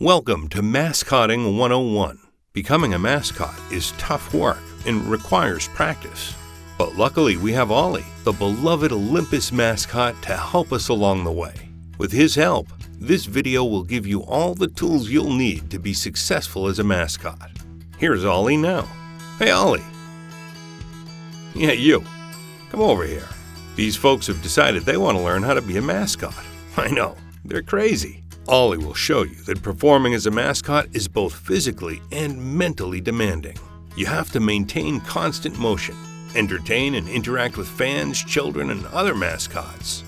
Welcome to Mascotting 101. Becoming a mascot is tough work and requires practice. But luckily we have Ollie, the beloved Olympus mascot, to help us along the way. With his help, this video will give you all the tools you'll need to be successful as a mascot. Here's Ollie now. Hey Ollie. Yeah, you. Come over here. These folks have decided they want to learn how to be a mascot. I know, they're crazy. Ollie will show you that performing as a mascot is both physically and mentally demanding. You have to maintain constant motion, entertain and interact with fans, children, and other mascots.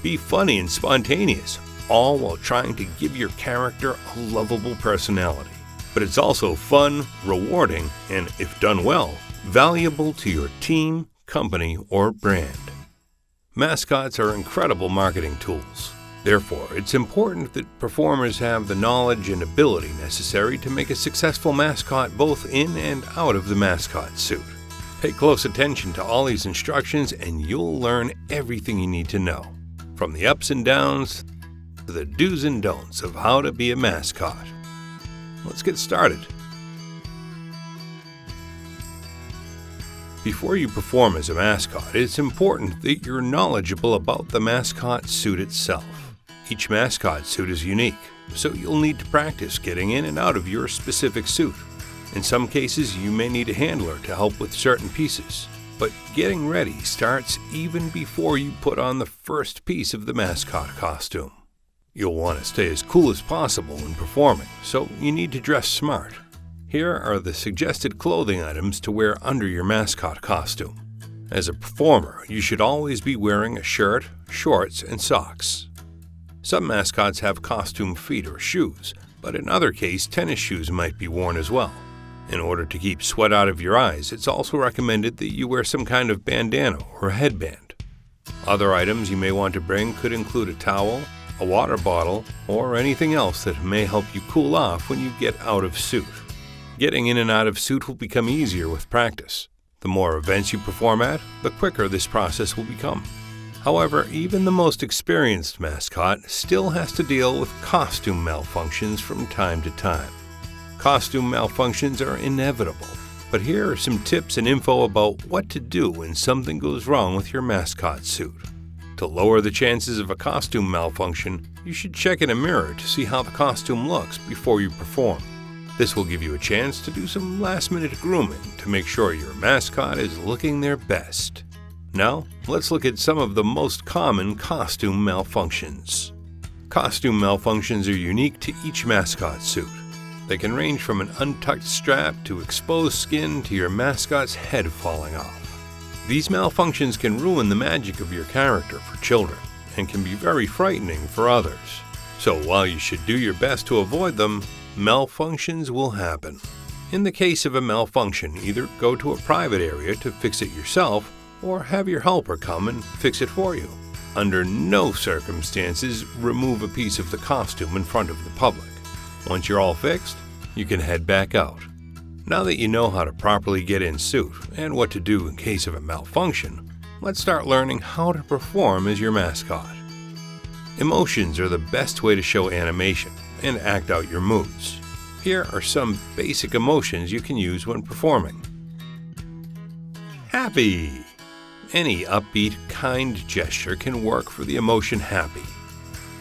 Be funny and spontaneous, all while trying to give your character a lovable personality. But it's also fun, rewarding, and, if done well, valuable to your team, company, or brand. Mascots are incredible marketing tools. Therefore, it's important that performers have the knowledge and ability necessary to make a successful mascot both in and out of the mascot suit. Pay close attention to Ollie's instructions and you'll learn everything you need to know, from the ups and downs to the do's and don'ts of how to be a mascot. Let's get started. Before you perform as a mascot, it's important that you're knowledgeable about the mascot suit itself. Each mascot suit is unique, so you'll need to practice getting in and out of your specific suit. In some cases, you may need a handler to help with certain pieces, but getting ready starts even before you put on the first piece of the mascot costume. You'll want to stay as cool as possible when performing, so you need to dress smart. Here are the suggested clothing items to wear under your mascot costume. As a performer, you should always be wearing a shirt, shorts, and socks. Some mascots have costume feet or shoes, but in other cases, tennis shoes might be worn as well. In order to keep sweat out of your eyes, it's also recommended that you wear some kind of bandana or headband. Other items you may want to bring could include a towel, a water bottle, or anything else that may help you cool off when you get out of suit. Getting in and out of suit will become easier with practice. The more events you perform at, the quicker this process will become. However, even the most experienced mascot still has to deal with costume malfunctions from time to time. Costume malfunctions are inevitable, but here are some tips and info about what to do when something goes wrong with your mascot suit. To lower the chances of a costume malfunction, you should check in a mirror to see how the costume looks before you perform. This will give you a chance to do some last-minute grooming to make sure your mascot is looking their best. Now, let's look at some of the most common costume malfunctions. Costume malfunctions are unique to each mascot suit. They can range from an untucked strap to exposed skin to your mascot's head falling off. These malfunctions can ruin the magic of your character for children and can be very frightening for others. So while you should do your best to avoid them, malfunctions will happen. In the case of a malfunction, either go to a private area to fix it yourself or have your helper come and fix it for you. Under no circumstances, remove a piece of the costume in front of the public. Once you're all fixed, you can head back out. Now that you know how to properly get in suit and what to do in case of a malfunction, let's start learning how to perform as your mascot. Emotions are the best way to show animation and act out your moods. Here are some basic emotions you can use when performing. Happy. Any upbeat, kind gesture can work for the emotion happy.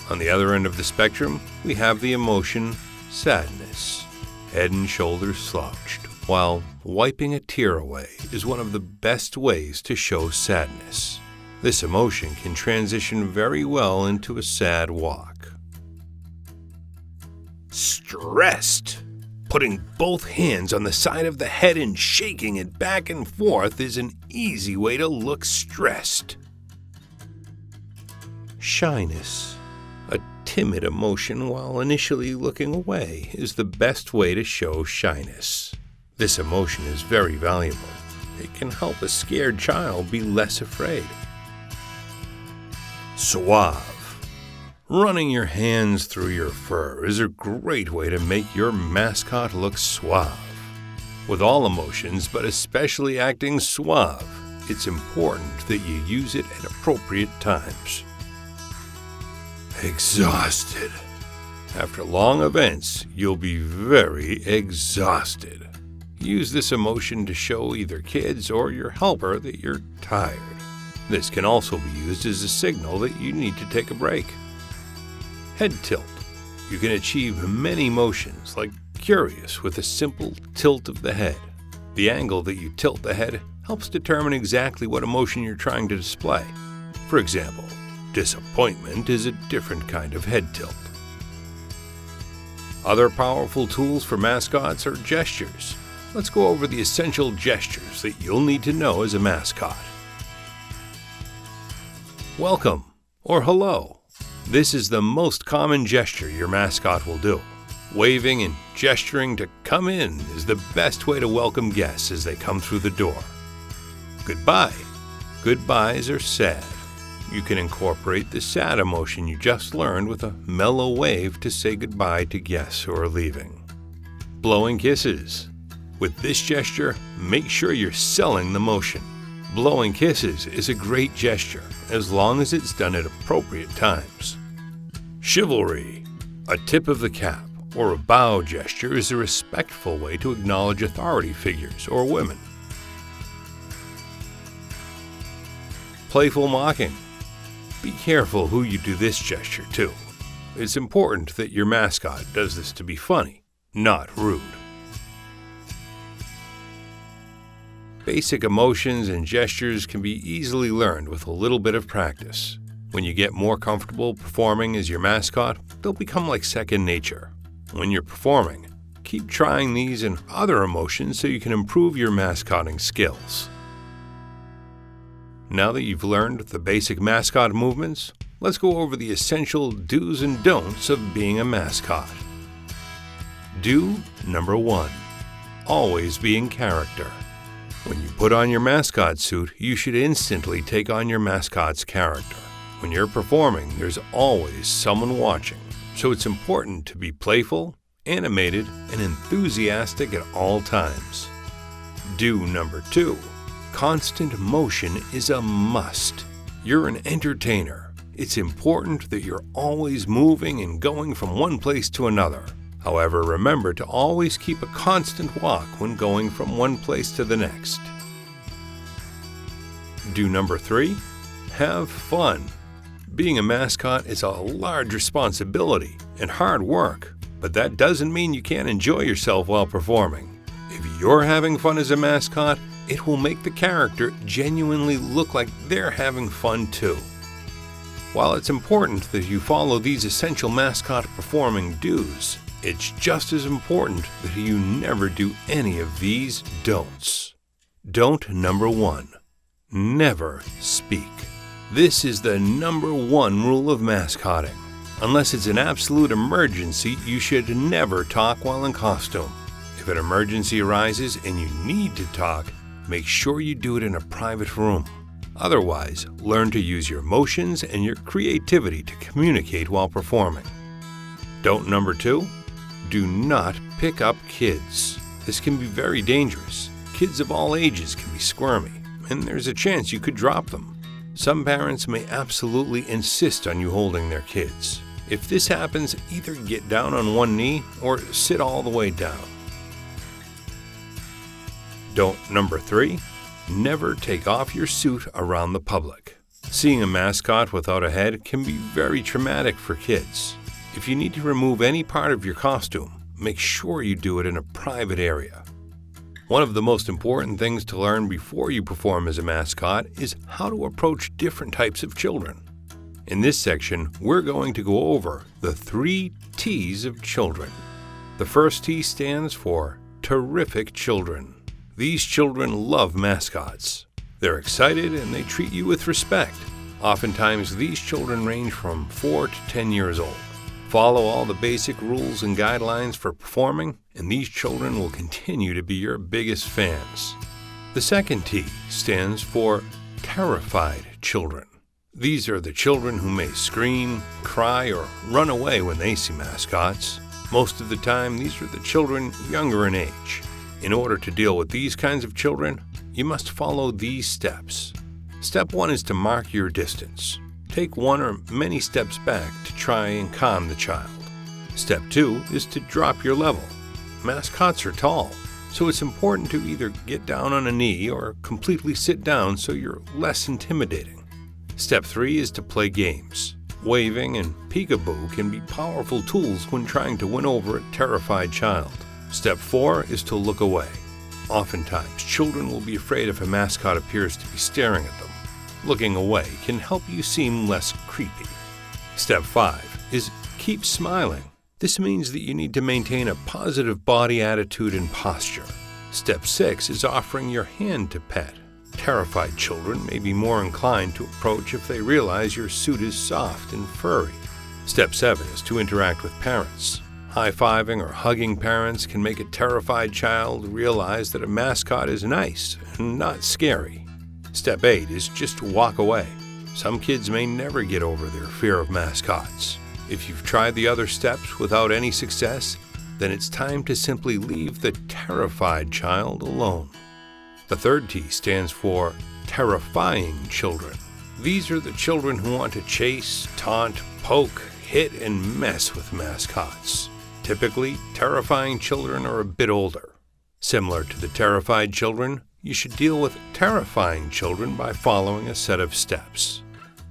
On the other end of the spectrum, we have the emotion sadness. Head and shoulders slouched, while wiping a tear away is one of the best ways to show sadness. This emotion can transition very well into a sad walk. Stressed. Putting both hands on the side of the head and shaking it back and forth is an easy way to look stressed. Shyness. A timid emotion while initially looking away is the best way to show shyness. This emotion is very valuable. It can help a scared child be less afraid. Suave. Running your hands through your fur is a great way to make your mascot look suave. With all emotions, but especially acting suave, it's important that you use it at appropriate times. Exhausted. After long events, you'll be very exhausted. Use this emotion to show either kids or your helper that you're tired. This can also be used as a signal that you need to take a break. Head tilt. You can achieve many motions, like curious, with a simple tilt of the head. The angle that you tilt the head helps determine exactly what emotion you're trying to display. For example, disappointment is a different kind of head tilt. Other powerful tools for mascots are gestures. Let's go over the essential gestures that you'll need to know as a mascot. Welcome, or hello. This is the most common gesture your mascot will do. Waving and gesturing to come in is the best way to welcome guests as they come through the door. Goodbye. Goodbyes are sad. You can incorporate the sad emotion you just learned with a mellow wave to say goodbye to guests who are leaving. Blowing kisses. With this gesture, make sure you're selling the motion. Blowing kisses is a great gesture as long as it's done at appropriate times. Chivalry. A tip of the cap or a bow gesture is a respectful way to acknowledge authority figures or women. Playful mocking. Be careful who you do this gesture to. It's important that your mascot does this to be funny, not rude. Basic emotions and gestures can be easily learned with a little bit of practice. When you get more comfortable performing as your mascot, they'll become like second nature. When you're performing, keep trying these and other emotions so you can improve your mascotting skills. Now that you've learned the basic mascot movements, let's go over the essential do's and don'ts of being a mascot. Do number 1. Always be in character. When you put on your mascot suit, you should instantly take on your mascot's character. When you're performing, there's always someone watching, so it's important to be playful, animated, and enthusiastic at all times. Do number 2. Constant motion is a must. You're an entertainer. It's important that you're always moving and going from one place to another. However, remember to always keep a constant walk when going from one place to the next. Do number 3. Have fun. Being a mascot is a large responsibility and hard work, but that doesn't mean you can't enjoy yourself while performing. If you're having fun as a mascot, it will make the character genuinely look like they're having fun too. While it's important that you follow these essential mascot performing do's, it's just as important that you never do any of these don'ts. Don't number 1. Never speak. This is the number 1 rule of mascotting. Unless it's an absolute emergency, you should never talk while in costume. If an emergency arises and you need to talk, make sure you do it in a private room. Otherwise, learn to use your emotions and your creativity to communicate while performing. Don't number 2. Do not pick up kids. This can be very dangerous. Kids of all ages can be squirmy, and there's a chance you could drop them. Some parents may absolutely insist on you holding their kids. If this happens, either get down on one knee or sit all the way down. Don't number 3. Never take off your suit around the public. Seeing a mascot without a head can be very traumatic for kids. If you need to remove any part of your costume, make sure you do it in a private area. One of the most important things to learn before you perform as a mascot is how to approach different types of children. In this section, we're going to go over the 3 T's of children. The first T stands for terrific children. These children love mascots. They're excited and they treat you with respect. Oftentimes, these children range from 4 to 10 years old. Follow all the basic rules and guidelines for performing, and these children will continue to be your biggest fans. The second T stands for terrified children. These are the children who may scream, cry, or run away when they see mascots. Most of the time, these are the children younger in age. In order to deal with these kinds of children, you must follow these steps. Step 1 is to mark your distance. Take 1 or many steps back to try and calm the child. Step 2 is to drop your level. Mascots are tall, so it's important to either get down on a knee or completely sit down so you're less intimidating. Step 3 is to play games. Waving and peekaboo can be powerful tools when trying to win over a terrified child. Step 4 is to look away. Oftentimes, children will be afraid if a mascot appears to be staring at them. Looking away can help you seem less creepy. Step 5 is keep smiling. This means that you need to maintain a positive body attitude and posture. Step 6 is offering your hand to pet. Terrified children may be more inclined to approach if they realize your suit is soft and furry. Step 7 is to interact with parents. High-fiving or hugging parents can make a terrified child realize that a mascot is nice and not scary. Step 8 is just to walk away. Some kids may never get over their fear of mascots. If you've tried the other steps without any success, then it's time to simply leave the terrified child alone. The third T stands for terrifying children. These are the children who want to chase, taunt, poke, hit, and mess with mascots. Typically, terrifying children are a bit older. Similar to the terrified children, you should deal with terrifying children by following a set of steps.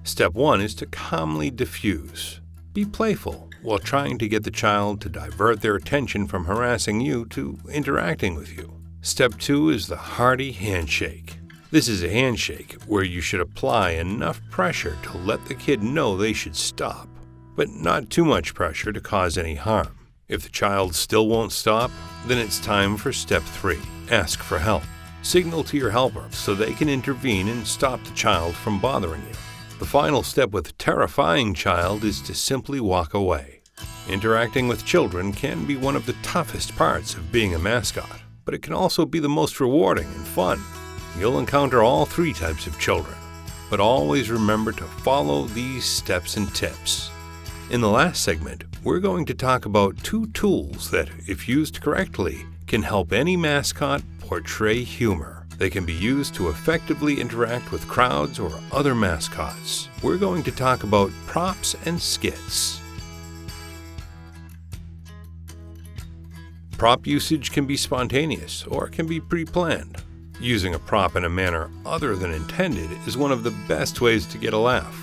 Step 1 is to calmly diffuse. Be playful while trying to get the child to divert their attention from harassing you to interacting with you. Step 2 is the hearty handshake. This is a handshake where you should apply enough pressure to let the kid know they should stop, but not too much pressure to cause any harm. If the child still won't stop, then it's time for Step 3. Ask for help. Signal to your helper so they can intervene and stop the child from bothering you. The final step with a terrifying child is to simply walk away. Interacting with children can be one of the toughest parts of being a mascot, but it can also be the most rewarding and fun. You'll encounter all 3 types of children, but always remember to follow these steps and tips. In the last segment, we're going to talk about 2 tools that, if used correctly, can help any mascot portray humor. They can be used to effectively interact with crowds or other mascots. We're going to talk about props and skits. Prop usage can be spontaneous or can be pre-planned. Using a prop in a manner other than intended is one of the best ways to get a laugh.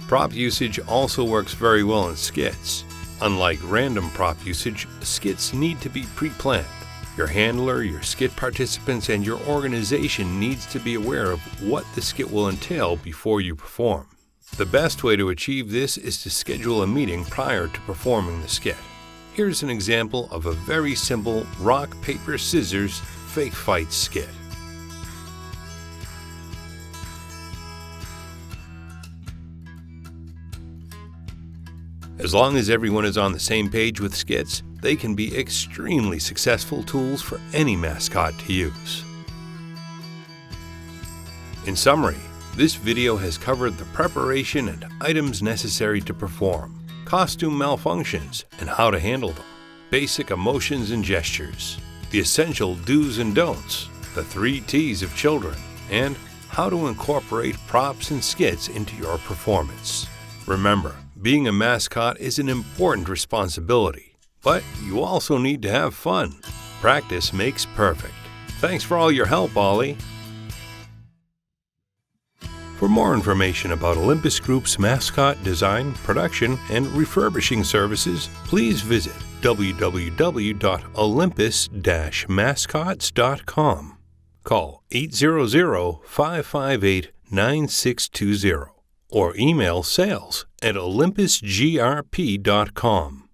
Prop usage also works very well in skits. Unlike random prop usage, skits need to be pre-planned. Your handler, your skit participants, and your organization needs to be aware of what the skit will entail before you perform. The best way to achieve this is to schedule a meeting prior to performing the skit. Here's an example of a very simple rock, paper, scissors fake fight skit. As long as everyone is on the same page with skits, they can be extremely successful tools for any mascot to use. In summary, this video has covered the preparation and items necessary to perform, costume malfunctions and how to handle them, basic emotions and gestures, the essential do's and don'ts, the 3 T's of children, and how to incorporate props and skits into your performance. Remember, being a mascot is an important responsibility, but you also need to have fun. Practice makes perfect. Thanks for all your help, Ollie. For more information about Olympus Group's mascot design, production, and refurbishing services, please visit www.olympus-mascots.com. Call 800-558-9620 or email sales@olympusgrp.com.